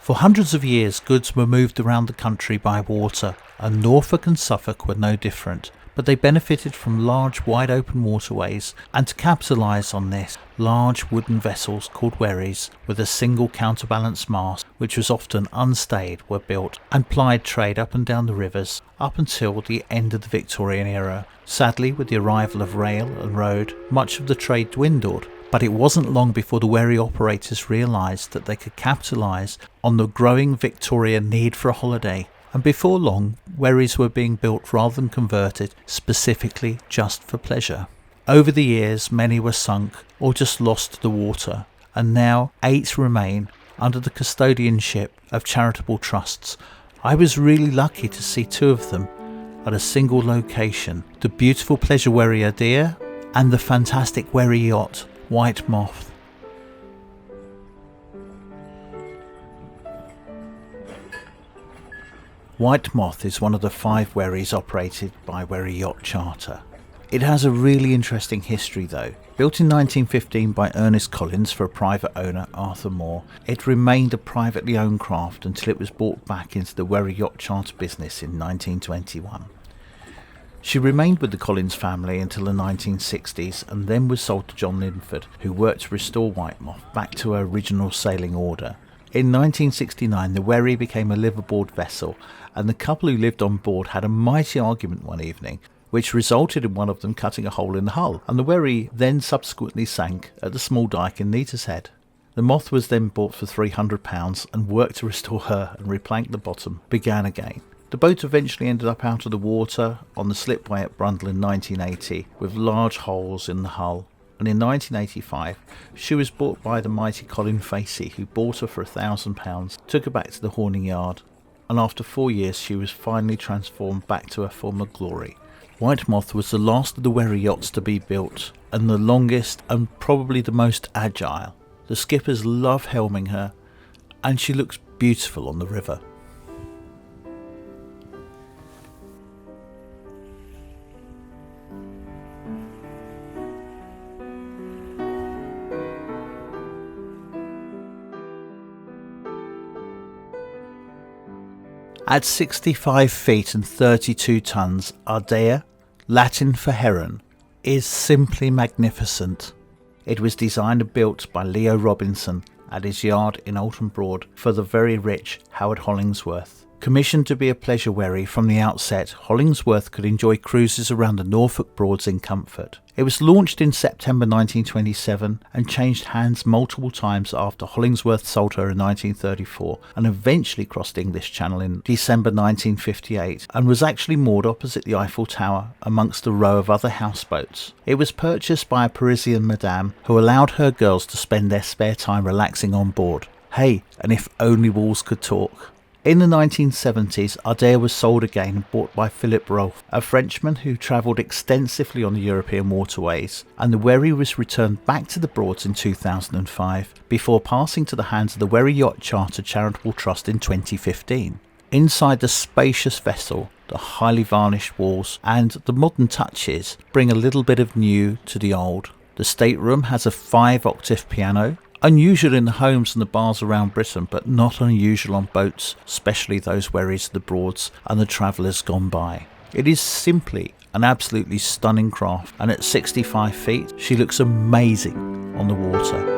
For hundreds of years, goods were moved around the country by water, and Norfolk and Suffolk were no different, but they benefited from large wide open waterways, and to capitalise on this, large wooden vessels called wherries with a single counterbalance mast, which was often unstayed, were built and plied trade up and down the rivers up until the end of the Victorian era. Sadly, with the arrival of rail and road, much of the trade dwindled. But it wasn't long before the wherry operators realised that they could capitalise on the growing Victorian need for a holiday, and before long wherries were being built rather than converted specifically just for pleasure. Over the years many were sunk or just lost to the water, and now 8 remain under the custodianship of charitable trusts. I was really lucky to see 2 of them at a single location, the beautiful pleasure wherry Ardea and the fantastic wherry yacht White Moth. White Moth is one of the 5 wherries operated by Wherry Yacht Charter. It has a really interesting history though. Built in 1915 by Ernest Collins for a private owner, Arthur Moore, it remained a privately owned craft until it was bought back into the Wherry Yacht Charter business in 1921. She remained with the Collins family until the 1960s and then was sold to John Linford, who worked to restore White Moth back to her original sailing order. In 1969 the wherry became a liveaboard vessel, and the couple who lived on board had a mighty argument one evening, which resulted in one of them cutting a hole in the hull, and the wherry then subsequently sank at the small dyke in Neatishead. The Moth was then bought for £300 and work to restore her and replank the bottom began again. The boat eventually ended up out of the water on the slipway at Brundall in 1980 with large holes in the hull, and in 1985 she was bought by the mighty Colin Facey, who bought her for £1,000, took her back to the Horning Yard, and after 4 years she was finally transformed back to her former glory. White Moth was the last of the wherry yachts to be built, and the longest and probably the most agile. The skippers love helming her, and she looks beautiful on the river. At 65 feet and 32 tons, Ardea, Latin for heron, is simply magnificent. It was designed and built by Leo Robinson at his yard in Alton Broad for the very rich Howard Hollingsworth. Commissioned to be a pleasure wherry from the outset, Hollingsworth could enjoy cruises around the Norfolk Broads in comfort. It was launched in September 1927 and changed hands multiple times after Hollingsworth sold her in 1934 and eventually crossed English Channel in December 1958 and was actually moored opposite the Eiffel Tower amongst a row of other houseboats. It was purchased by a Parisian madame who allowed her girls to spend their spare time relaxing on board. Hey, and if only walls could talk. In the 1970s, Ardea was sold again and bought by Philip Rolfe, a Frenchman who travelled extensively on the European waterways, and the wherry was returned back to the Broads in 2005 before passing to the hands of the Wherry Yacht Charter Charitable Trust in 2015. Inside the spacious vessel, the highly varnished walls and the modern touches bring a little bit of new to the old. The stateroom has a 5-octave piano, unusual in the homes and the bars around Britain, but not unusual on boats, especially those wherries of the Broads and the travellers gone by. It is simply an absolutely stunning craft, and at 65 feet she looks amazing on the water.